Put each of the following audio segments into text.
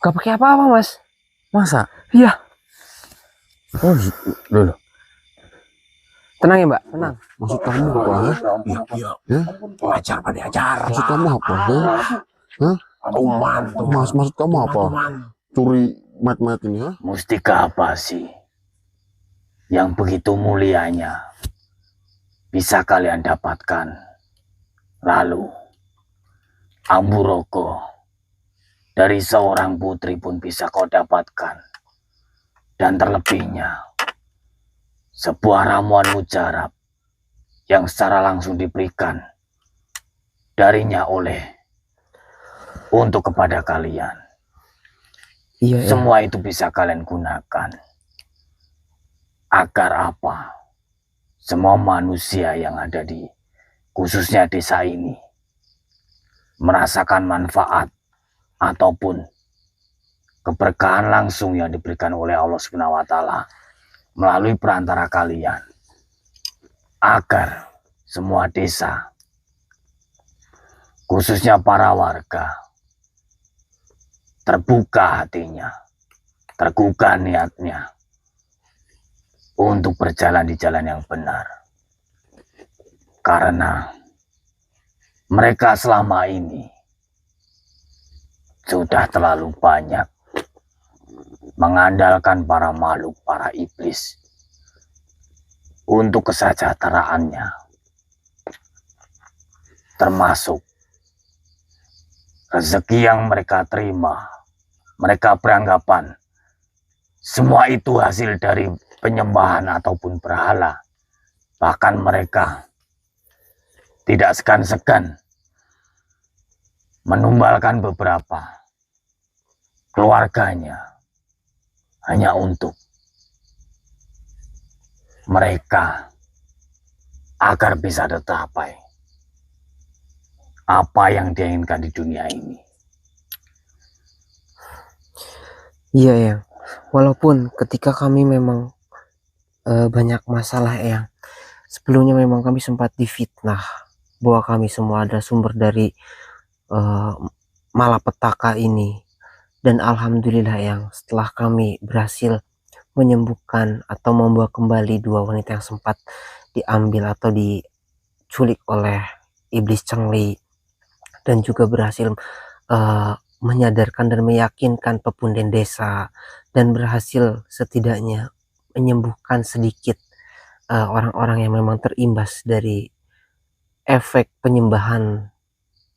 Gak pakai apa-apa, Mas. Masa? Iya. Oh, loh. Tenang ya, Mbak. Tenang. Maksud kamu apa? Iya. Ajar pada ajar. Maksud kamu apa? Hah? Tuman. Maksud kamu apa? Curi mayat-mayat ini, ha? Mustika apa sih yang begitu mulianya bisa kalian dapatkan? Lalu ambu roko dari seorang putri pun bisa kau dapatkan. Dan terlebihnya sebuah ramuan mujarab yang secara langsung diberikan darinya untuk kepada kalian. Iya. Semua itu bisa kalian gunakan. Agar apa? Semua manusia yang ada di khususnya desa ini merasakan manfaat ataupun keberkahan langsung yang diberikan oleh Allah Subhanahu wa taala melalui perantara kalian. Agar semua desa khususnya para warga terbuka hatinya, tergugah niatnya untuk berjalan di jalan yang benar. Karena mereka selama ini sudah terlalu banyak mengandalkan para makhluk, para iblis untuk kesejahteraannya. Termasuk rezeki yang mereka terima, mereka beranggapan semua itu hasil dari penyembahan ataupun berhala. Bahkan mereka tidak segan-segan menumbalkan beberapa keluarganya hanya untuk mereka agar bisa tercapai apa yang diinginkan di dunia ini. Iya, ya. Walaupun ketika kami memang banyak masalah, yang sebelumnya memang kami sempat difitnah bahwa kami semua ada sumber dari malapetaka ini. Dan alhamdulillah yang setelah kami berhasil menyembuhkan atau membawa kembali dua wanita yang sempat diambil atau diculik oleh iblis Cengli, dan juga berhasil menyadarkan dan meyakinkan pepunden desa, dan berhasil setidaknya menyembuhkan sedikit orang-orang yang memang terimbas dari efek penyembahan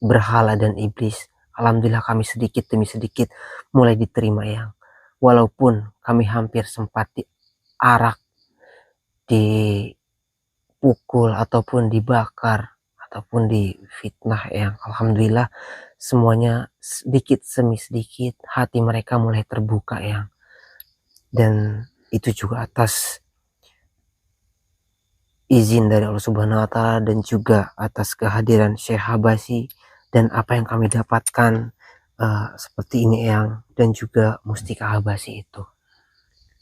berhala dan iblis. Alhamdulillah kami sedikit demi sedikit mulai diterima, yang walaupun kami hampir sempat diarak, dipukul ataupun dibakar ataupun difitnah, yang alhamdulillah semuanya sedikit demi sedikit hati mereka mulai terbuka, yang dan itu juga atas izin dari Allah Subhanahu wa taala dan juga atas kehadiran Syekh Habasyi dan apa yang kami dapatkan seperti ini, yang dan juga mustika Habasyi itu.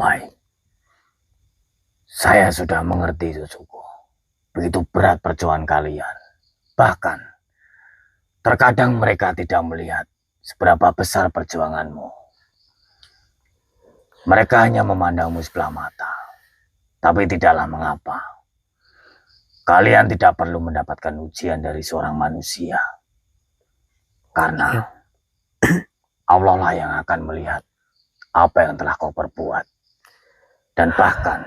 Baik, saya sudah mengerti, cucuku. Begitu berat perjuangan kalian. Bahkan terkadang mereka tidak melihat seberapa besar perjuanganmu. Mereka hanya memandangmu sebelah mata. Tapi tidaklah mengapa. Kalian tidak perlu mendapatkan ujian dari seorang manusia. Karena Allah lah yang akan melihat apa yang telah kau perbuat. Dan bahkan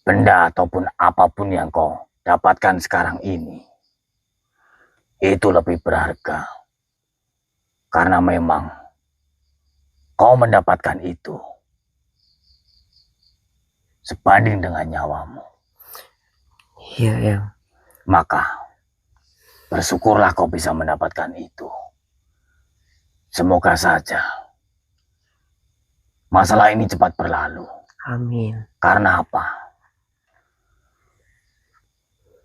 benda ataupun apapun yang kau dapatkan sekarang ini, itu lebih berharga. Karena memang kau mendapatkan itu sebanding dengan nyawamu. Iya, ya. Maka bersyukurlah kau bisa mendapatkan itu. Semoga saja masalah ini cepat berlalu. Amin. Karena apa?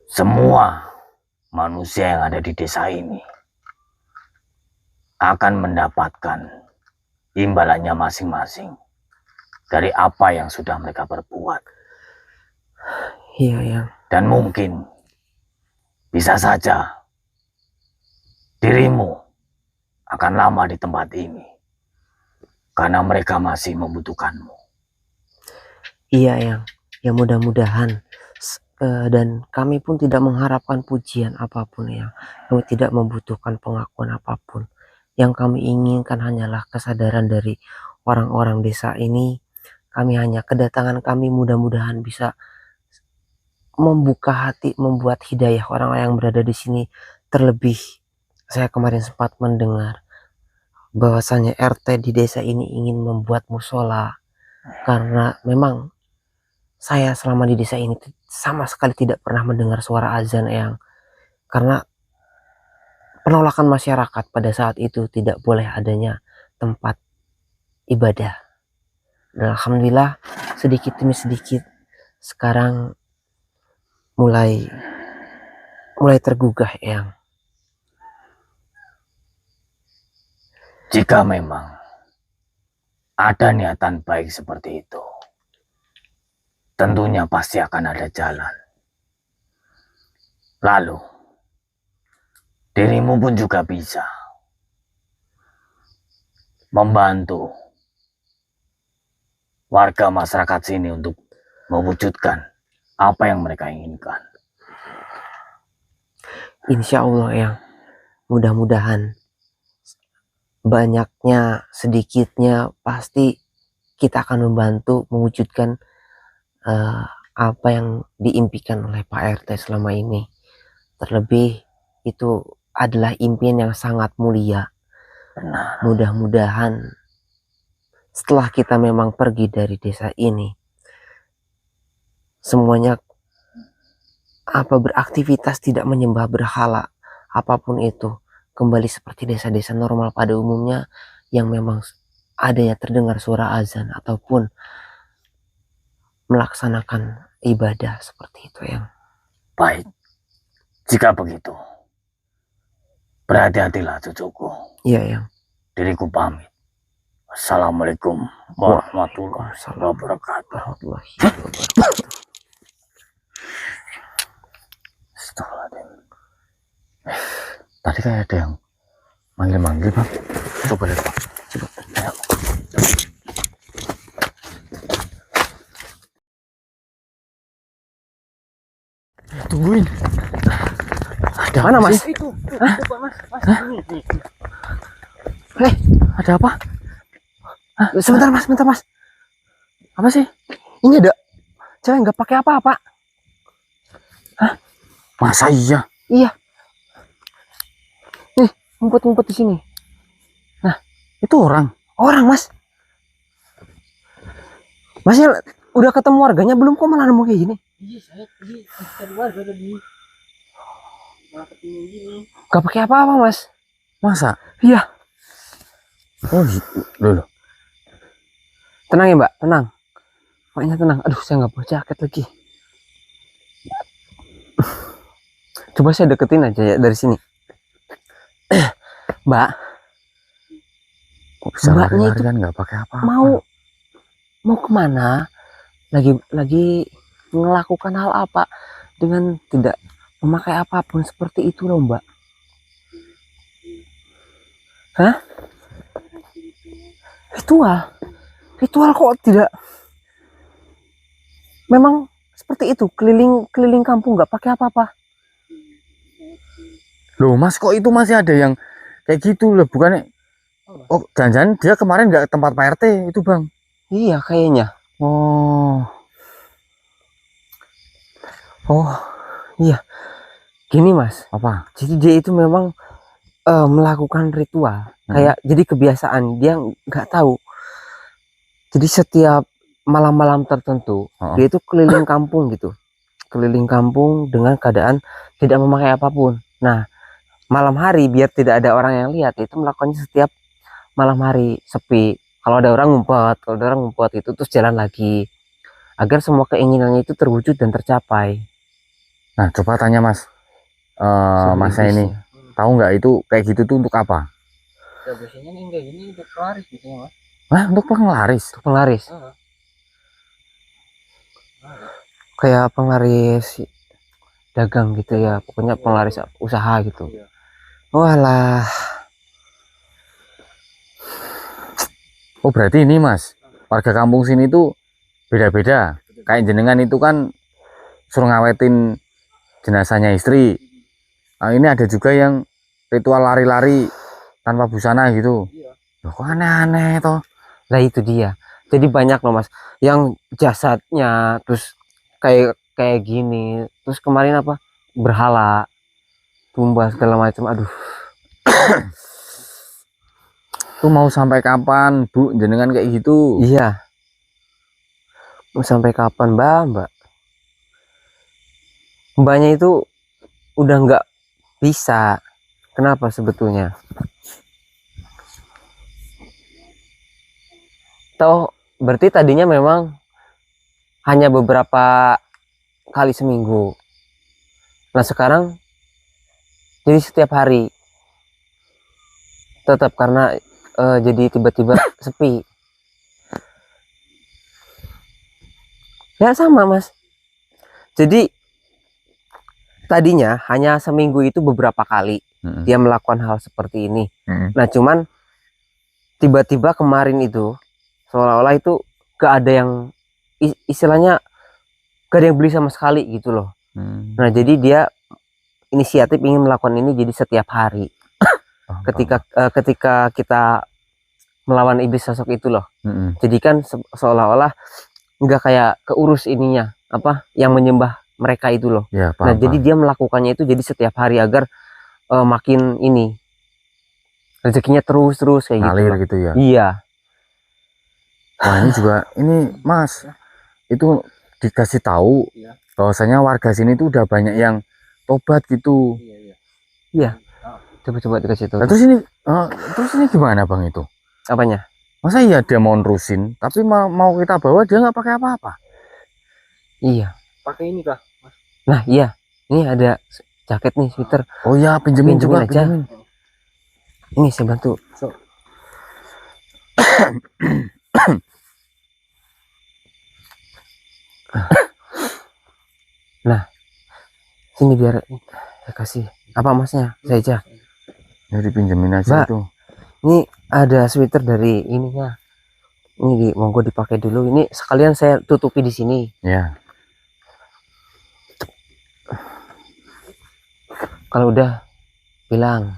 Semua manusia yang ada di desa ini akan mendapatkan imbalannya masing-masing dari apa yang sudah mereka perbuat. Iya, ya. Dan mungkin bisa saja dirimu akan lama di tempat ini. Karena mereka masih membutuhkanmu. Iya yang ya mudah-mudahan dan kami pun tidak mengharapkan pujian apapun yang kami tidak membutuhkan pengakuan apapun. Yang kami inginkan hanyalah kesadaran dari orang-orang desa ini. Kami hanya kedatangan kami mudah-mudahan bisa membuka hati, membuat hidayah orang yang berada di sini. Terlebih saya kemarin sempat mendengar bahwasanya RT di desa ini ingin membuat musola, karena memang saya selama di desa ini sama sekali tidak pernah mendengar suara azan yang, karena penolakan masyarakat pada saat itu tidak boleh adanya tempat ibadah. Dan alhamdulillah sedikit demi sedikit sekarang mulai tergugah yang. Jika memang ada niatan baik seperti itu, tentunya pasti akan ada jalan. Lalu, dirimu pun juga bisa membantu warga masyarakat sini untuk mewujudkan apa yang mereka inginkan. Insya Allah yang mudah-mudahan banyaknya sedikitnya pasti kita akan membantu mewujudkan apa yang diimpikan oleh Pak RT selama ini. Terlebih itu adalah impian yang sangat mulia. Benar. Mudah-mudahan setelah kita memang pergi dari desa ini, semuanya beraktivitas tidak menyembah berhala apapun itu, kembali seperti desa-desa normal pada umumnya yang memang adanya terdengar suara azan ataupun melaksanakan ibadah seperti itu yang. Baik, jika begitu, berhati-hatilah cucuku. Iya yang. Diriku pamit. Assalamualaikum warahmatullahi wabarakatuh. Astagfirullahaladzim. Tadi kayak ada yang manggil-manggil, Bang. Coba lihat, Pak. Coba. Ayo. Tungguin. Ada Mana, Mas? Itu, Mas. Ada apa? Sebentar Mas. Apa sih? Ini ada cewek nggak pakai apa-apa. Masa iya? Iya. Nih, ngumpet-ngumpet di sini. Itu orang. Orang, Mas. Masnya udah ketemu warganya belum, kok malah nemu kayak gini? Iya, saya cari warga tadi. Malah ketemu gini. Gak pakai apa-apa, Mas. Masa? Iya. Oh, gitu. Loh. Tenang ya, Mbak. Tenang. Makanya tenang. Aduh, saya nggak bawa jaket lagi. Coba saya deketin aja ya dari sini. Mbak. Kok bisa Mbaknya itu lari-larian nggak pakai apa-apa? Mau kemana? Lagi melakukan hal apa dengan tidak memakai apapun seperti itu loh, Mbak? Hah? Ritual kok tidak? Memang seperti itu, keliling kampung nggak pakai apa-apa. Loh, Mas, kok itu masih ada yang kayak gitu loh, bukannya? Oh, jangan-jangan dia kemarin nggak ke tempat Pak RT itu, Bang? Iya, kayaknya. Oh, Iya. Gini, Mas. apa? Jadi dia itu memang melakukan ritual, kayak jadi kebiasaan, dia nggak tahu. Jadi setiap malam-malam tertentu dia itu keliling kampung gitu, keliling kampung dengan keadaan tidak memakai apapun. Nah, malam hari biar tidak ada orang yang lihat, itu melakukannya setiap malam hari sepi. Kalau ada orang ngumpet itu terus jalan lagi, agar semua keinginannya itu terwujud dan tercapai. Nah, coba tanya Mas, Masnya ini tahu nggak itu kayak gitu tuh untuk apa? Ya, biasanya nih kayak gini untuk pelaris biasanya, Mas. Wah, untuk penglaris. Penglaris. Kayak penglaris dagang gitu ya, pokoknya penglaris usaha gitu. Iya. Walah. Oh berarti ini Mas, warga kampung sini tuh beda-beda. Kayak jenengan itu kan suruh ngawetin jenazahnya istri. Nah, ini ada juga yang ritual lari-lari tanpa busana gitu. Iya. Loh, kok aneh-aneh toh? Lah itu dia. Jadi banyak loh Mas yang jasadnya terus kayak kayak gini. Terus kemarin apa? Berhala, tumbal segala macam. Aduh. Tuh mau sampai kapan Bu jenengan kayak gitu? Iya. Mau sampai kapan Mbak? Mbaknya itu udah nggak bisa. Kenapa sebetulnya? Toh berarti tadinya memang hanya beberapa kali seminggu. Nah sekarang jadi setiap hari. Tetap karena jadi tiba-tiba sepi. Ya sama Mas. Jadi tadinya hanya seminggu itu beberapa kali dia melakukan hal seperti ini. Nah cuman tiba-tiba kemarin itu seolah-olah itu gak ada yang istilahnya gak ada yang beli sama sekali gitu loh. Nah jadi dia inisiatif ingin melakukan ini jadi setiap hari. Ketika kita melawan iblis sosok itu loh. Jadi kan seolah-olah nggak kayak keurus ininya apa yang menyembah mereka itu loh. Ya, nah jadi dia melakukannya itu jadi setiap hari agar makin ini rezekinya terus kayak ngalir gitu ya. Iya. Wah ini juga ini Mas itu dikasih tahu bahwasanya warga sini tuh udah banyak yang tobat gitu. Iya. Coba dikasih tahu. Nah, terus ini gimana Bang itu? Apanya? Masa iya dia mau nerusin tapi mau kita bawa dia nggak pakai apa-apa? Iya. Pakai ini kah? Nah iya. Ini ada jaket nih sweater. Oh ya pinjemin coba aja. pinjemin. Ini saya bantu. Nah sini biar saya kasih. Apa Masnya? Saya aja. Jadi pinjemin aja Mbak, itu. Ini ada sweater dari ininya. Ini monggo dipakai dulu. Ini sekalian saya tutupi di sini. Ya. Kalau udah bilang.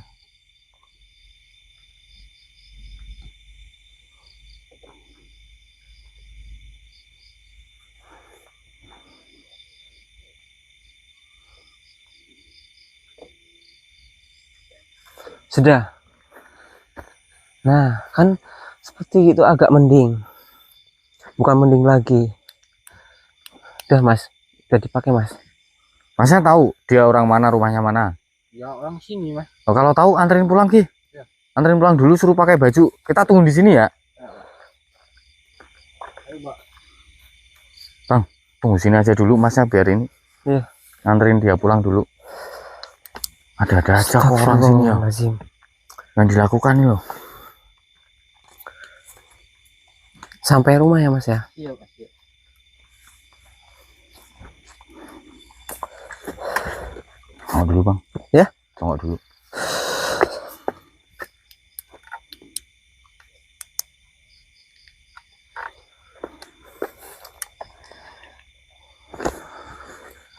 Sudah. Nah, kan seperti itu agak mending. Bukan mending lagi. Udah, Mas. Udah dipakai, Mas. Masnya tahu dia orang mana, rumahnya mana? Ya orang sini Mas. Oh, kalau tahu anterin pulang Ki. Ya. Anterin pulang dulu suruh pakai baju. Kita tunggu di sini ya. Ayo Mbak. Bang, tunggu sini aja dulu Masnya biar ini. Iya. Anterin dia pulang dulu. Ada-ada aja kok orang sini ya. Yang dilakukan nih loh. Sampai rumah ya Mas ya? Iya Mas. Iya. Tunggu dulu Bang. Ya? Tunggu dulu.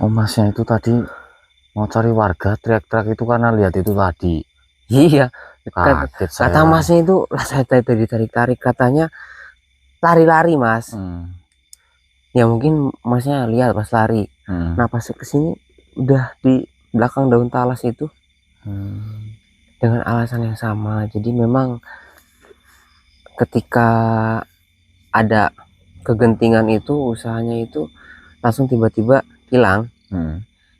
Oh Masnya itu tadi mau cari warga teriak-teriak itu karena lihat itu tadi. Iya. Kaget saya. Kata Masnya itu lah saya tadi tarik-tarik katanya lari-lari Mas. Ya mungkin Masnya lihat pas lari. Nah pas kesini udah di belakang daun talas itu dengan alasan yang sama. Jadi memang ketika ada kegentingan itu usahanya itu langsung tiba-tiba hilang.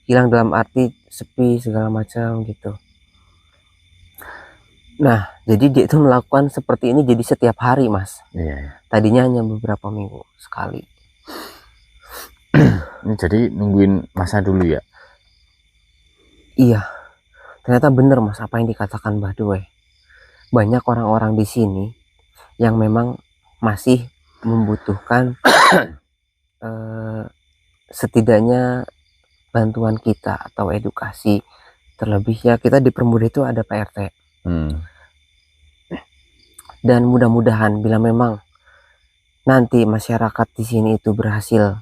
Hilang dalam arti sepi segala macam gitu. Nah jadi dia itu melakukan seperti ini jadi setiap hari Mas. Iya. Tadinya hanya beberapa minggu sekali. Ini jadi nungguin Masnya dulu ya? Iya, ternyata benar Mas apa yang dikatakan Mbah Doe. Banyak orang-orang di sini yang memang masih membutuhkan setidaknya bantuan kita atau edukasi. Terlebih ya kita di Permuda itu ada Pak RT. Dan mudah-mudahan bila memang nanti masyarakat di sini itu berhasil,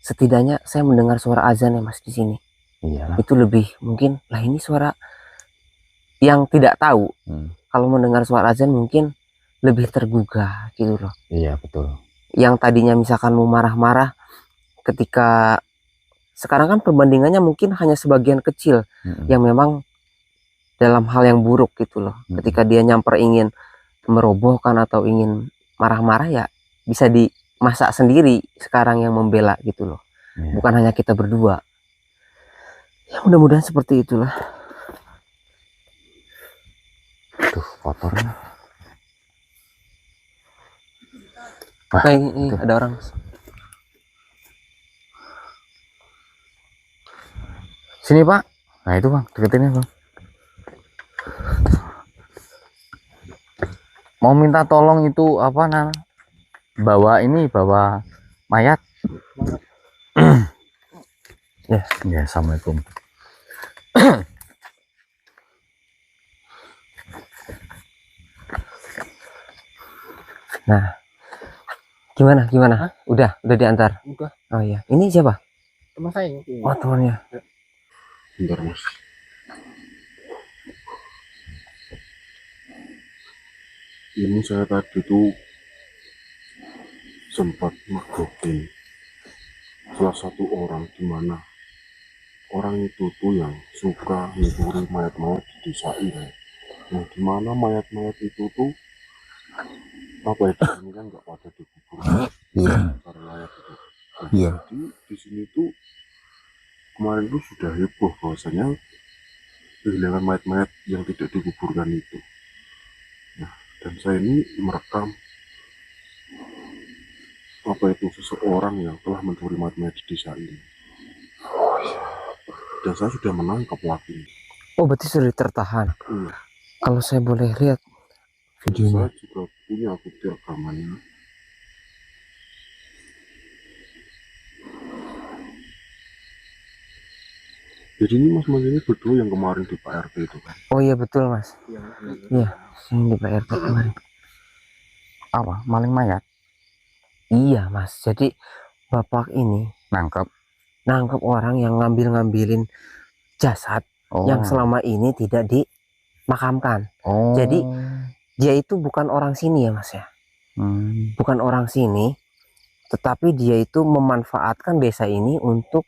setidaknya saya mendengar suara azan ya Mas di sini. Iyalah. Itu lebih mungkin lah ini suara yang tidak tahu. Kalau mendengar suara azan mungkin lebih tergugah gitu loh. Iya betul. Yang tadinya misalkan mau marah-marah, ketika sekarang kan perbandingannya mungkin hanya sebagian kecil yang memang dalam hal yang buruk gitu loh. Ketika dia nyamper ingin merobohkan atau ingin marah-marah, ya bisa dimasak sendiri sekarang yang membela gitu loh. Bukan hanya kita berdua. Ya mudah-mudahan seperti itulah. Tuh kotornya. Nah, ini ada orang. Sini Pak. Nah itu Bang, deketin ya Bang. Mau minta tolong itu apa bawa mayat. Ya, assalamualaikum. Nah, gimana? Hah? Udah diantar. Udah. Oh iya, ini siapa? Teman saya ini. Oh temannya. Bentar Mas. Ini saya tadi tuh sempat mergokin salah satu orang, di mana orang itu tuh yang suka mencuri mayat-mayat di desa ini. Yang dimana mayat-mayat itu tuh apa ya, di sini kan nggak pada dikubur. Iya. Secara layak itu. Iya. Jadi di sini tuh kemarin tuh sudah heboh bahwasanya kehilangan mayat-mayat yang tidak dikuburkan itu. Nah, dan saya ini merekam apa itu seseorang yang telah mencuri mayat-mayat di desa ini. Dan saya sudah menangkap pelakunya. Oh berarti sudah tertahan. Iya. Kalau saya boleh lihat videonya. Saya juga punya bukti rekamannya. Jadi ini mas-mas ini berdua yang kemarin di Pak RT itu kan? Oh iya betul Mas. Iya, sini di Pak RT kemarin. Apa? Maling mayat? Iya Mas. Jadi bapak ini nangkep orang yang ngambilin jasad yang selama ini tidak dimakamkan. Jadi dia itu bukan orang sini ya Mas ya. Bukan orang sini, tetapi dia itu memanfaatkan desa ini untuk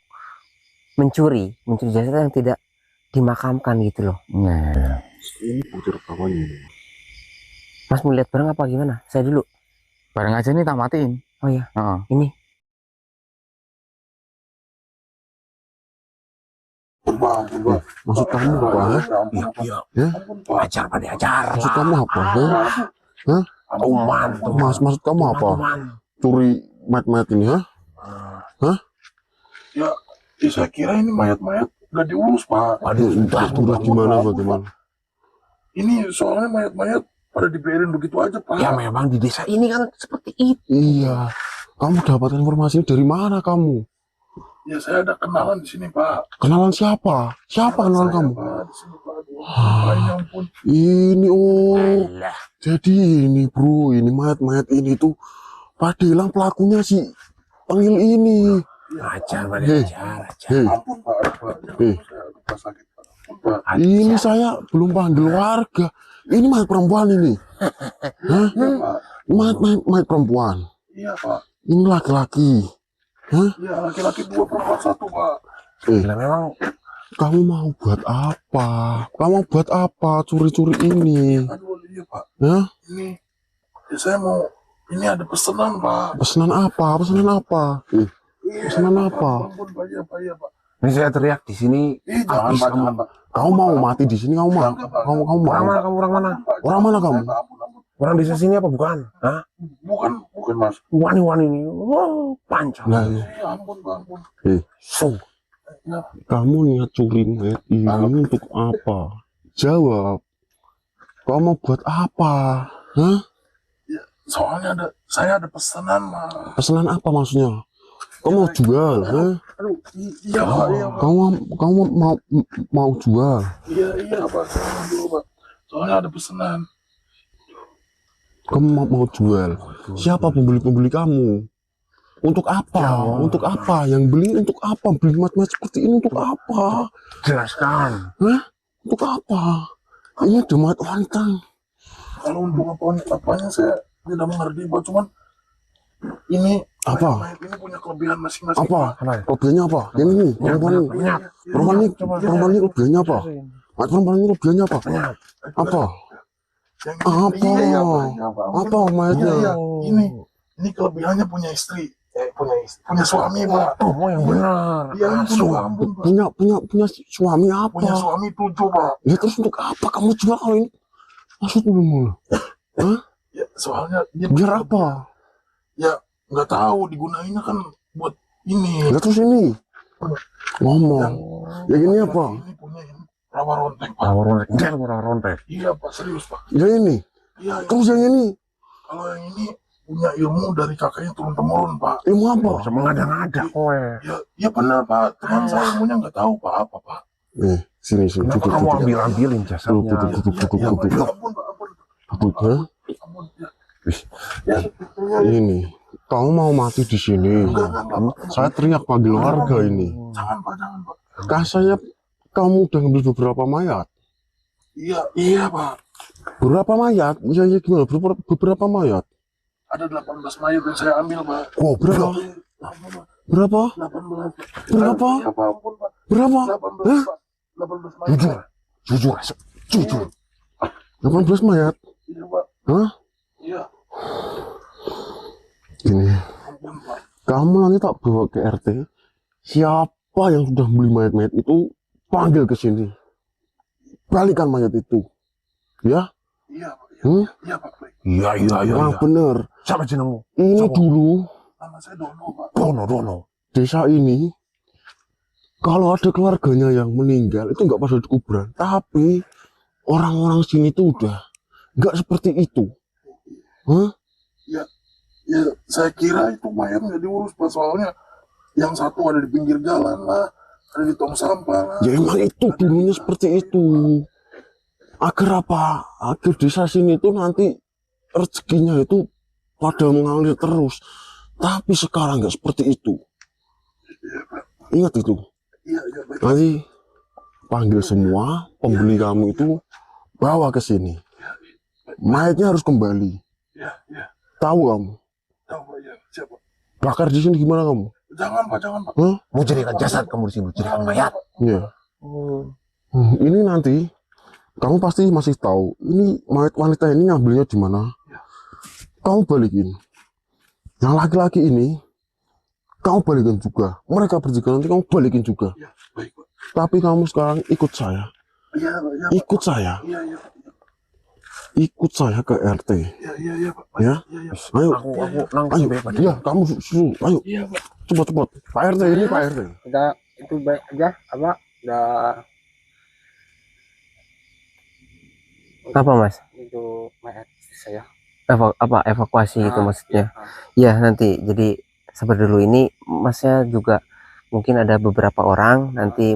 mencuri jasad yang tidak dimakamkan gitu loh. Ini bukti rekamannya. Mas mau lihat bareng apa gimana? Saya dulu. Bareng aja nih, tak matiin. Oh ya, ini. Maksud kamu apa? Ya? Ajar pada ajar. Maksud kamu apa? Hah? Maksud kamu apa? Curi mayat-mayat ini, ha? Hah? Ya, saya kira ini mayat-mayat udah diurus, Pak. Udah bagaimana? Ini soalnya mayat-mayat pada dibiarin begitu aja, Pak. Ya memang di desa ini kan seperti itu. Iya. Kamu dapat informasi dari mana kamu? Ya saya ada kenalan di sini, Pak. Kenalan siapa? Siapa kenalan kamu? Pak, di sini, Pak. Aduh, ya ampun. Ini jadi ini bro, ini mayat-mayat ini tuh pada hilang pelakunya si panggil ini. Ajar pada ajar. Ampun, Pak. Saya lupa sakit, Pak. Ampun, Pak. Ini saya belum panggil warga. Ini mayat perempuan ini. Hah? Mayat perempuan. Iya, Pak. Ini laki-laki. Hah? Iya, laki-laki 2, perempuan 1, Pak. Memang Kamu mau buat apa? Kamu buat apa curi-curi ini? Aduh, iya, Pak. Hah? Ini, ya saya mau, ini ada pesanan, Pak. Pesanan apa? Pesanan apa? Pesanan apa? Ampun, Pak. Iya, Pak. Iya, Pak. ini saya teriak di sini. Jangan, Pak. Jangan, Pak. Kamu mau mati di sini? Kamu mau? Kamu Orang mau? mana kamu? Orang mana? Orang mana kamu? Ampun. Orang desa sini apa bukan? Hah? Bukan, Mas. Wani-wani ini. Wow, panjang. Nah, Iya, ampun, Pak. Ampun. So, kamu niat curi mayat ini untuk apa? Jawab. Kamu mau buat apa? Hah? Soalnya saya ada pesanan, Mas. Pesanan apa maksudnya? Kamu mau jual? Hah? Aduh, iya, Pak. Iya, Pak. Kamu mau jual? Iya, Pak. Saya mau dulu, Pak. Soalnya ada pesanan. Kamu mau jual? Siapa pembeli kamu? Untuk apa? Untuk apa? Yang beli untuk apa? Beli mayat-mayat seperti ini untuk apa? Jelaskan. Hah? Untuk apa? Ini udah mayat wanita. Kalau untuk apanya saya tidak mengerti, Pak. Cuman ini Apa? mayat ini punya kelebihan masing-masing. Apa? Pak. Kelebihannya apa? Yang ini, perempuan ini. Perempuan ini kelebihannya apa? Mayat perempuan ini kelebihannya apa? Apa? Yang Apa? Iya, Pak. Apa mayatnya? Iya. Ini kelebihannya punya istri. Punya suami, Pak. Oh, yang benar. Iya, ampun, Pak. punya suami apa? Punya suami 7, Pak. Ya terus untuk apa kamu jual kalau ini? Maksudmu? Hah? Ya, soalnya dia Biar apa? Ya, nggak tahu digunainnya kan buat ini. Ya terus ini ngomong. Yang ini apa? Ini punya ini rawa rontek, Pak. Rawa rontek. Iya, Pak, serius, Pak. Yang ini. Iya, Terus yang ini kalau yang ini punya ilmu dari kakaknya turun temurun, Pak. ilmu apa? Bisa mengada-ngada, ya benar, Pak. Teman saya ilmunya nggak tahu, Pak, apa, Pak. Sini. Kenapa kamu ambilin jasanya? Duduk. Ya, Pak, ya, ampun, Pak, ampun. Duduk. Ampun, ya. Ya. Ini. Kamu mau mati di sini? Saya teriak panggil warga ini. Jangan, Pak. Kasanya kamu udah ngambil beberapa mayat. Iya, Pak. Berapa mayat? Ya gimana? Beberapa mayat. Ada 18 mayat yang saya ambil, Pak. Oh, berapa? Berapa? 18. Berapa? Ya, Pak, ampun, Pak. Berapa? 18, Hah? Pak. 18 mayat. Jujur. 18 mayat. Iya, Pak. Hah? Iya. Gini, Ampun, Pak. kamu nanti tak bawa ke RT. Siapa yang sudah beli mayat-mayat itu, panggil ke sini. Balikan mayat itu. Ya? Iya, Pak. Iya, Pak. Baik. Iya. Bener. Siapa jenengmu? Ini dulu, Nama saya Dono, Pak. Dono. Desa ini, kalau ada keluarganya yang meninggal, itu nggak pada dikuburan. Tapi, orang-orang sini tuh udah nggak seperti itu. Hah? Ya, saya kira itu mayat nggak diurus, Pak. Soalnya yang satu ada di pinggir jalan lah, ada di tong sampah lah. Ya emang itu dulunya seperti itu. Agar apa? Agar desa sini itu nanti rezekinya itu pada mengalir terus. Tapi sekarang nggak seperti itu. Iya, Pak. Ingat itu. Iya, baik. Nanti panggil semua pembeli kamu itu bawa ke sini. Mayatnya harus kembali. Iya. Tahu kamu? Tahu, Pak. Ya, siapa? Bakar di sini gimana kamu? Jangan, Pak. Hah? Mau jadikan jasad kamu di sini, jadikan mayat. Iya. Ini nanti kamu pasti masih tahu. Ini mayat wanita ini ngambilnya di mana? Kamu balikin. Yang laki-laki ini kamu balikin juga. Mereka bertiga nanti kamu balikin juga. Ya, baik, Pak. Tapi kamu sekarang ikut saya. Iya, Pak. Ya, Ikut saya. Iya. Ikut saya ke RT. Iya, Pak. Ya. Iya. Ayo. Aku langsung Ayo. bebas. Ya, kamu suruh. Ayo. Iya, Pak. Cepat. Pak RT ini Pak RT. Udah itu baik aja apa udah Apa Mas? itu mayat saya. Evakuasi itu Ah, maksudnya? iya. Ya nanti jadi sabar dulu, ini Masnya juga mungkin ada beberapa orang nanti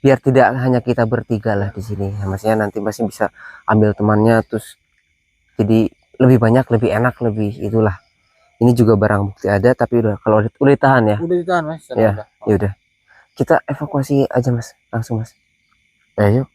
biar tidak hanya kita bertiga lah di sini. Ya, Masnya nanti masih bisa ambil temannya, terus jadi lebih banyak, lebih enak, lebih itulah. Ini juga barang bukti ada, tapi kalau udah ditahan ya. Udah ditahan Mas. Ya, ya udah. Kita evakuasi aja Mas, langsung Mas. Ayo.